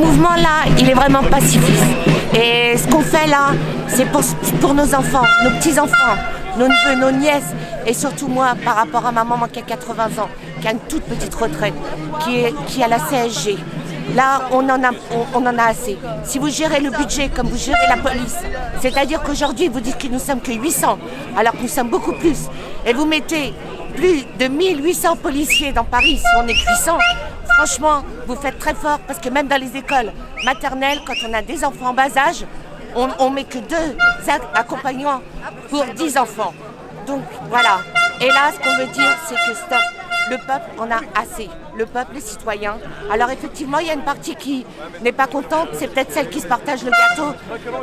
Le mouvement là, il est vraiment pacifiste. Et ce qu'on fait là, c'est pour nos enfants, nos petits-enfants, nos neveux, nos nièces. Et surtout moi, par rapport à ma maman qui a 80 ans, qui a une toute petite retraite, qui a la CSG. Là, on en a assez. Si vous gérez le budget comme vous gérez la police, c'est-à-dire qu'aujourd'hui, vous dites que nous sommes que 800, alors que nous sommes beaucoup plus, et vous mettez plus de 1800 policiers dans Paris, si on est 800, franchement, vous faites très fort, parce que même dans les écoles maternelles, quand on a des enfants en bas âge, on met que 2 accompagnants pour 10 enfants. Donc voilà. Et là, ce qu'on veut dire, c'est que stop. Le peuple en a assez, le peuple, les citoyens. Alors effectivement, il y a une partie qui n'est pas contente, c'est peut-être celle qui se partage le gâteau,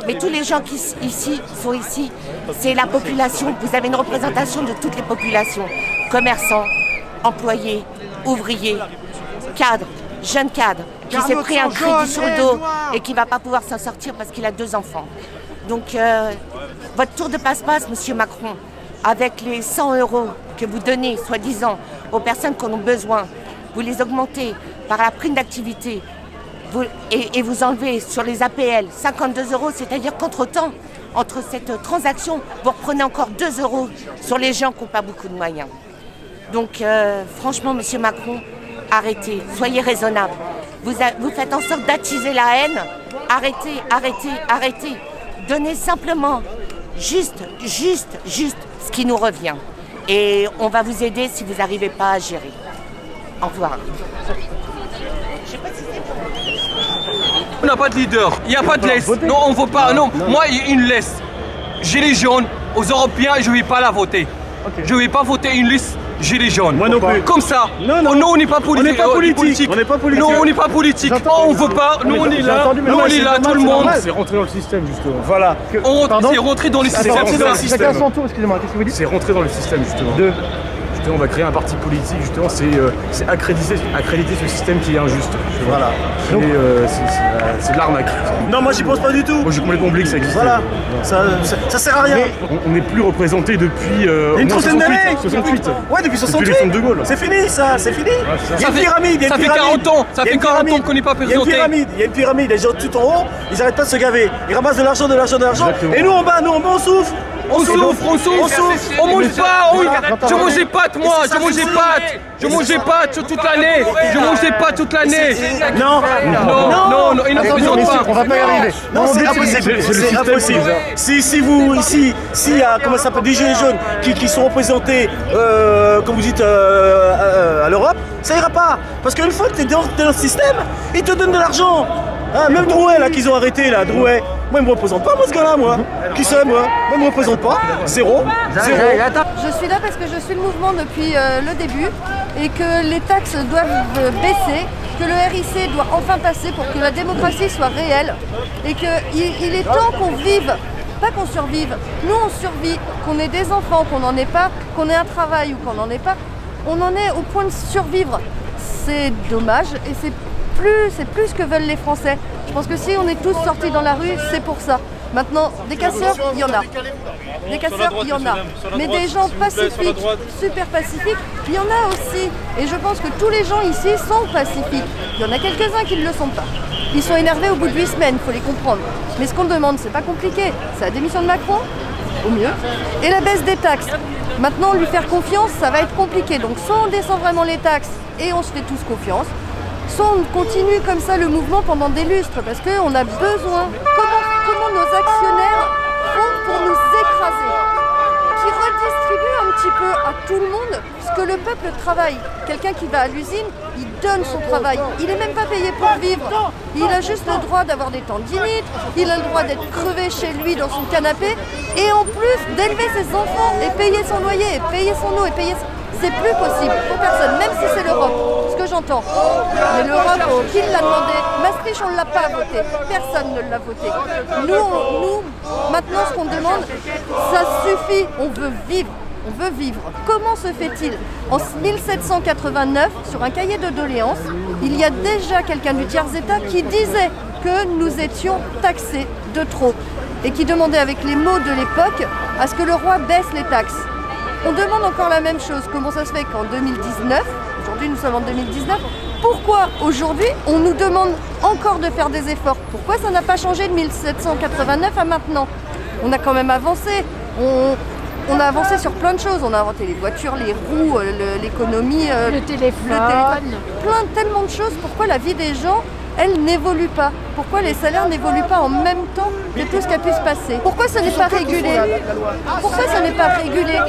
mais tous les gens qui sont ici, c'est la population. Vous avez une représentation de toutes les populations, commerçants, employés, ouvriers, cadres, jeunes cadres, qui s'est pris un crédit sur le dos et qui ne va pas pouvoir s'en sortir parce qu'il a 2 enfants. Donc votre tour de passe-passe, Monsieur Macron, avec les 100 € que vous donnez, soi-disant, aux personnes qui en ont besoin, vous les augmentez par la prime d'activité et vous enlevez sur les APL 52 €, c'est-à-dire qu'entre-temps, entre cette transaction, vous reprenez encore 2 € sur les gens qui n'ont pas beaucoup de moyens. Donc franchement, Monsieur Macron, arrêtez, soyez raisonnable. Vous faites en sorte d'attiser la haine. Arrêtez, arrêtez, arrêtez. Donnez simplement juste ce qui nous revient. Et on va vous aider si vous n'arrivez pas à gérer. Au revoir. On n'a pas de leader, il n'y a pas de laisse. Non, on ne veut pas. Non, moi, une laisse. Gilets jaunes, aux Européens, je ne vais pas la voter. Okay. Je ne vais pas voter une liste Gilets jaunes. Moi non plus. Comme ça. Non, on n'est pas politique. On n'est pas politique. On n'est pas politique. Non, on n'est pas politique. On ne veut pas. Nous, on est là. Nous, on est là, tout le monde. C'est rentré dans le système, justement. Voilà. C'est rentré dans le système. Chacun son tour, excusez-moi. Qu'est-ce que vous dites? C'est rentré dans le système, justement. On va créer un parti politique, justement, c'est accréditer ce système qui est injuste. Voilà. C'est de l'arnaque. Non, moi j'y pense pas du tout. Moi j'ai complètement oublié que ça existait. Voilà, ça sert à rien. On n'est plus représenté depuis une trentaine d'années. 68. Ouais, depuis 68. Depuis les de Gaulle. C'est fini ça, c'est fini. Il y a une pyramide. Ça fait 40 ans, ça fait 40 ans qu'on n'est pas présenté. Il y a une pyramide, les gens tout en haut, ils n'arrêtent pas de se gaver. Ils ramassent de l'argent. Et nous en bas, on souffre. On souffre, on mange pas, je mangeais pâtes moi, je mangeais pâtes toute l'année, je mangeais pas toute l'année. Non, il ne présente pas. On va pas y arriver. Non, c'est impossible, c'est impossible. S'il y a, comment ça s'appelle, des gilets jaunes qui sont représentés, comme vous dites, à l'Europe, ça ira pas. Parce qu'une fois que tu es dans le système, ils te donnent de l'argent. Même Drouet là qu'ils ont arrêté là, Drouet. Moi, il me représente pas, moi, ce gars-là, moi. Qui c'est, moi? Moi, il me représente pas. Zéro. Je suis là parce que je suis le mouvement depuis le début et que les taxes doivent baisser, que le RIC doit enfin passer pour que la démocratie soit réelle et qu'il est temps qu'on vive, pas qu'on survive. Nous, on survit, qu'on ait des enfants, qu'on n'en ait pas, qu'on ait un travail ou qu'on n'en ait pas. On en est au point de survivre. C'est dommage et c'est plus ce que veulent les Français. Je pense que si on est tous sortis dans la rue, c'est pour ça. Maintenant, des casseurs, il y en a. Des casseurs, il y en a. Mais des gens pacifiques, super pacifiques, il y en a aussi. Et je pense que tous les gens ici sont pacifiques. Il y en a quelques-uns qui ne le sont pas. Ils sont énervés au bout de 8 semaines, il faut les comprendre. Mais ce qu'on demande, c'est pas compliqué. C'est la démission de Macron, au mieux, et la baisse des taxes. Maintenant, lui faire confiance, ça va être compliqué. Donc soit on descend vraiment les taxes et on se fait tous confiance, soit on continue comme ça le mouvement pendant des lustres, parce qu'on a besoin. Comment nos actionnaires font pour nous écraser? Qui redistribuent un petit peu à tout le monde ce que le peuple travaille. Quelqu'un qui va à l'usine, il donne son travail. Il n'est même pas payé pour vivre. Il a juste le droit d'avoir des tendinites, il a le droit d'être crevé chez lui dans son canapé, et en plus d'élever ses enfants et payer son loyer, et payer son eau, et payer... C'est plus possible pour personne, même si c'est l'Europe, ce que j'entends. Mais l'Europe, qui l'a demandé? Maastricht, on ne l'a pas voté. Personne ne l'a voté. Nous, maintenant, ce qu'on demande, ça suffit. On veut vivre. On veut vivre. Comment se fait-il? En 1789, sur un cahier de doléances, il y a déjà quelqu'un du tiers-état qui disait que nous étions taxés de trop et qui demandait avec les mots de l'époque à ce que le roi baisse les taxes. On demande encore la même chose. Comment ça se fait qu'en 2019, aujourd'hui nous sommes en 2019. Pourquoi aujourd'hui on nous demande encore de faire des efforts? Pourquoi ça n'a pas changé de 1789 à maintenant? On a quand même avancé. On a avancé sur plein de choses. On a inventé les voitures, les roues, l'économie, le téléphone, tellement de choses. Pourquoi la vie des gens, elle n'évolue pas? Pourquoi les salaires n'évoluent pas en même temps que tout ce qui a pu se passer? Pourquoi ce n'est pas régulé? Pourquoi ce n'est pas régulé?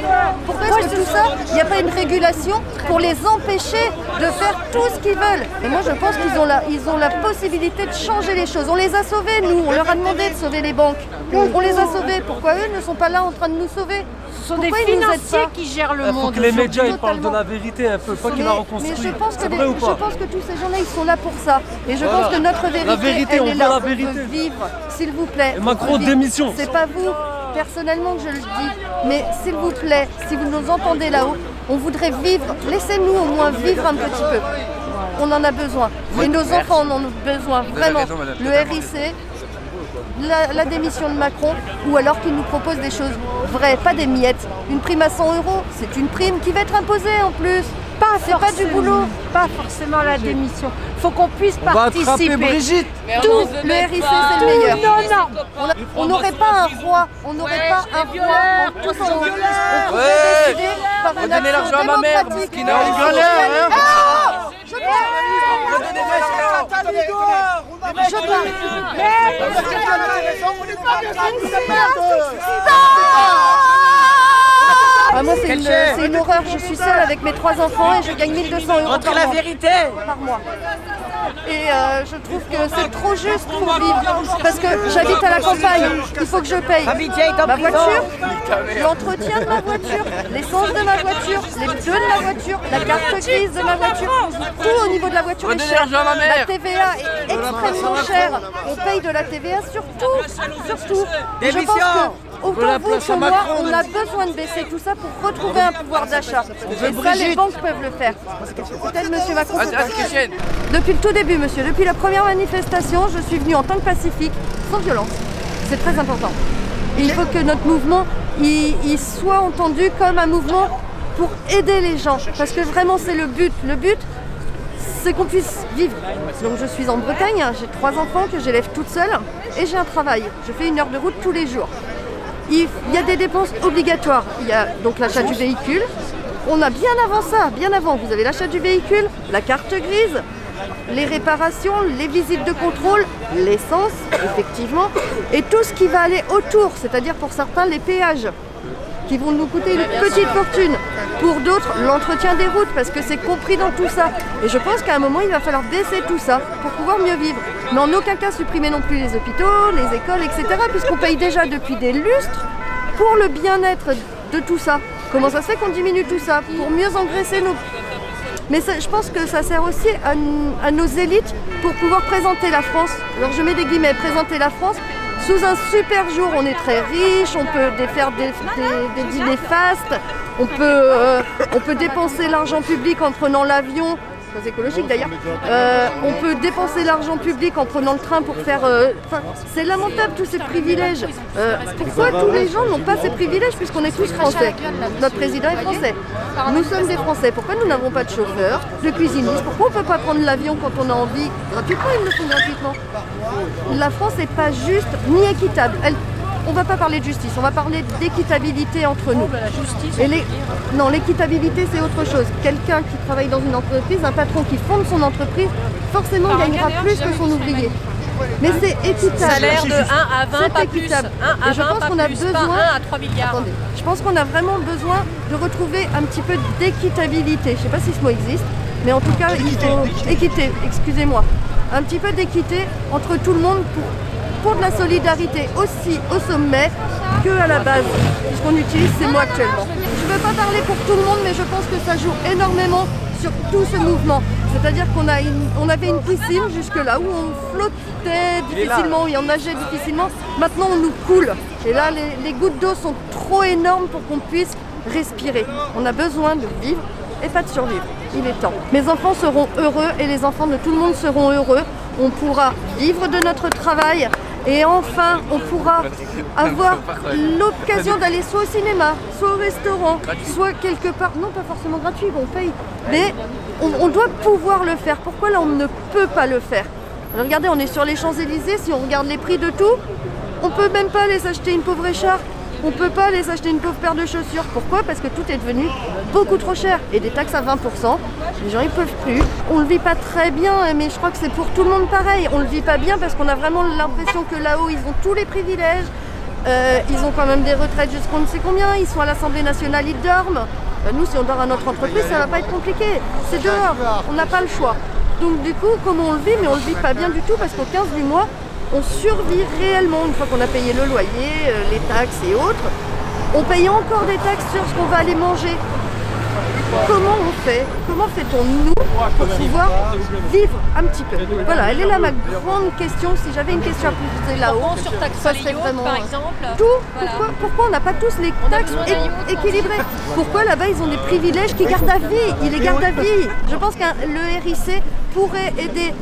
Pourquoi est-ce que tout ça, il n'y a pas une régulation pour les empêcher de faire tout ce qu'ils veulent? Et moi je pense qu'ils ont la possibilité de changer les choses. On les a sauvés, nous, on leur a demandé de sauver les banques. On les a sauvés. Pourquoi eux ne sont pas là en train de nous sauver? Ce sont des financiers qui gèrent le monde. Il faut que les médias ils parlent de la vérité un peu, pas qu'ils la reconstruisent. Mais je pense que tous ces gens-là, ils sont là pour ça. Et je pense que notre vérité, elle est là. On veut vivre, s'il vous plaît. Et Macron, démission. C'est pas vous, personnellement, que je le dis. Mais s'il vous plaît, si vous nous entendez là-haut, on voudrait vivre. Laissez-nous au moins vivre un petit peu. On en a besoin. Et nos enfants en ont besoin, vraiment. Le RIC, la démission de Macron, ou alors qu'il nous propose des choses vraies, pas des miettes. Une prime à 100 €, c'est une prime qui va être imposée en plus. C'est pas du boulot. Pas forcément la démission. Il faut qu'on puisse participer. Brigitte. Tout, le RIC c'est le meilleur. On n'aurait pas un roi, on n'aurait pas un roi tous en haut. On pourrait décider par une action démocratique. Moi c'est une horreur, je suis seule avec mes 3 enfants et je gagne 1 200 € par mois. Et je trouve que c'est trop juste pour vivre, parce que j'habite à la campagne, il faut que je paye ma voiture, l'entretien de ma voiture, l'essence de ma voiture, les pneus de ma voiture, la carte grise de ma voiture, tout au niveau de la voiture est cher. La TVA est extrêmement chère, on paye de la TVA sur tout. Et je pense que autant vous que moi, on a besoin de baisser tout ça pour retrouver un pouvoir d'achat. Et ça, les banques peuvent le faire. Peut-être monsieur Macron peut pas. Depuis le tout début, monsieur, depuis la première manifestation, je suis venue en tant que pacifique, sans violence. C'est très important. Et il faut que notre mouvement il soit entendu comme un mouvement pour aider les gens. Parce que vraiment, c'est le but. Le but, c'est qu'on puisse vivre. Donc je suis en Bretagne, j'ai 3 enfants que j'élève toute seule et j'ai un travail. Je fais 1 heure de route tous les jours. Il y a des dépenses obligatoires. Il y a donc l'achat du véhicule. On a bien avant ça, bien avant. Vous avez l'achat du véhicule, la carte grise, les réparations, les visites de contrôle, l'essence, effectivement, et tout ce qui va aller autour, c'est-à-dire pour certains les péages, qui vont nous coûter une petite fortune. Pour d'autres, l'entretien des routes, parce que c'est compris dans tout ça. Et je pense qu'à un moment, il va falloir baisser tout ça pour pouvoir mieux vivre. Mais en aucun cas supprimer non plus les hôpitaux, les écoles, etc. Puisqu'on paye déjà depuis des lustres pour le bien-être de tout ça. Comment ça se fait qu'on diminue tout ça? Pour mieux engraisser nos... Mais ça, je pense que ça sert aussi à nos élites pour pouvoir présenter la France. Alors je mets des guillemets, présenter la France sous un super jour. On est très riche, on peut faire des dîners fastes, on peut dépenser l'argent public en prenant l'avion, très écologique d'ailleurs, on peut dépenser l'argent public en prenant le train pour faire... c'est lamentable tous ces privilèges. Pourquoi tous les gens n'ont pas ces privilèges puisqu'on est tous français? Notre président est français. Nous sommes des Français. Pourquoi nous n'avons pas de chauffeur, de cuisiniste? Pourquoi on ne peut pas prendre l'avion quand on a envie? Gratuitement, ils le font gratuitement. La France n'est pas juste ni équitable. On ne va pas parler de justice, on va parler d'équitabilité entre nous. La justice. Non, l'équitabilité c'est autre chose. Quelqu'un qui travaille dans une entreprise, un patron qui fonde son entreprise, forcément gagnera plus que son ouvrier. Mais c'est équitable. Salaire de 1 à 20, pas plus. 1 à 20, je pense qu'on a besoin, pas 1 à 3 milliards. Attendez, je pense qu'on a vraiment besoin de retrouver un petit peu d'équitabilité. Je ne sais pas si ce mot existe, mais en tout cas, il faut équité, excusez-moi. Un petit peu d'équité entre tout le monde pour de la solidarité aussi au sommet qu'à la base, puisqu'on utilise ces mots actuellement. Je ne veux pas parler pour tout le monde, mais je pense que ça joue énormément sur tout ce mouvement. C'est-à-dire qu'on avait une piscine jusque-là où on flottait difficilement, où on nageait difficilement. Maintenant, on nous coule. Et là, les gouttes d'eau sont trop énormes pour qu'on puisse respirer. On a besoin de vivre et pas de survivre. Il est temps. Mes enfants seront heureux et les enfants de tout le monde seront heureux. On pourra vivre de notre travail Et enfin, on pourra avoir l'occasion d'aller soit au cinéma, soit au restaurant, soit quelque part, non pas forcément gratuit, on paye, mais on doit pouvoir le faire. Pourquoi là on ne peut pas le faire? Alors, regardez, on est sur les Champs-Élysées, si on regarde les prix de tout, on peut même pas aller s'acheter une pauvre écharpe, on peut pas aller s'acheter une pauvre paire de chaussures. Pourquoi? Parce que tout est devenu beaucoup trop cher. Et des taxes à 20%, les gens ils peuvent plus. On le vit pas très bien, mais je crois que c'est pour tout le monde pareil. On le vit pas bien parce qu'on a vraiment l'impression que là-haut ils ont tous les privilèges. Ils ont quand même des retraites jusqu'on ne sait combien, ils sont à l'Assemblée nationale, ils dorment. Nous si on dort à notre entreprise, ça va pas être compliqué. C'est dehors, on n'a pas le choix. Donc du coup, comment on le vit? Mais on le vit pas bien du tout parce qu'au 15 du mois, on survit réellement une fois qu'on a payé le loyer, les taxes et autres. On paye encore des taxes sur ce qu'on va aller manger. Comment on fait? Comment fait-on nous pour pouvoir vivre un petit peu? Voilà, elle est là ma grande question. Si j'avais une question à poser là-haut, ça serait vraiment par exemple. Tout. Voilà. Pourquoi on n'a pas tous les taxes équilibrées? Pourquoi là-bas ils ont des privilèges qui gardent à vie? Ils les gardent à vie. Je pense que le RIC pourrait aider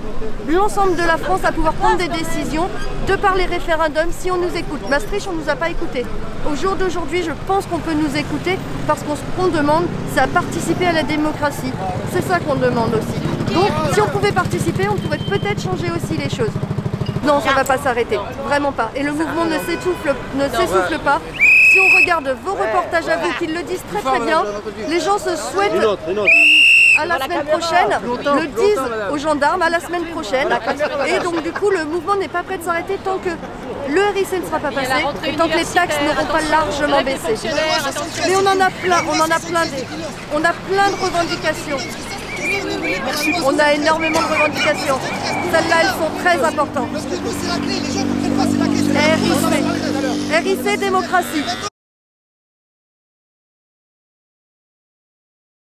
l'ensemble de la France à pouvoir prendre des décisions de par les référendums si on nous écoute. Maastricht, on ne nous a pas écoutés. Au jour d'aujourd'hui, je pense qu'on peut nous écouter parce qu'on ce qu'on demande, c'est à participer à la démocratie. C'est ça qu'on demande aussi. Donc, si on pouvait participer, on pourrait peut-être changer aussi les choses. Non, ça ne va pas s'arrêter. Vraiment pas. Et le mouvement ne s'essouffle pas. Si on regarde vos reportages à vous qui le disent très très bien, les gens se souhaitent à la semaine prochaine, le disent aux gendarmes à la semaine prochaine. Et donc du coup, le mouvement n'est pas prêt de s'arrêter tant que le RIC ne sera pas passé et tant que les taxes n'auront pas largement baissé. Mais on en a plein, on a plein de revendications. On a énormément de revendications. Celles-là, elles sont très importantes. RIC, démocratie.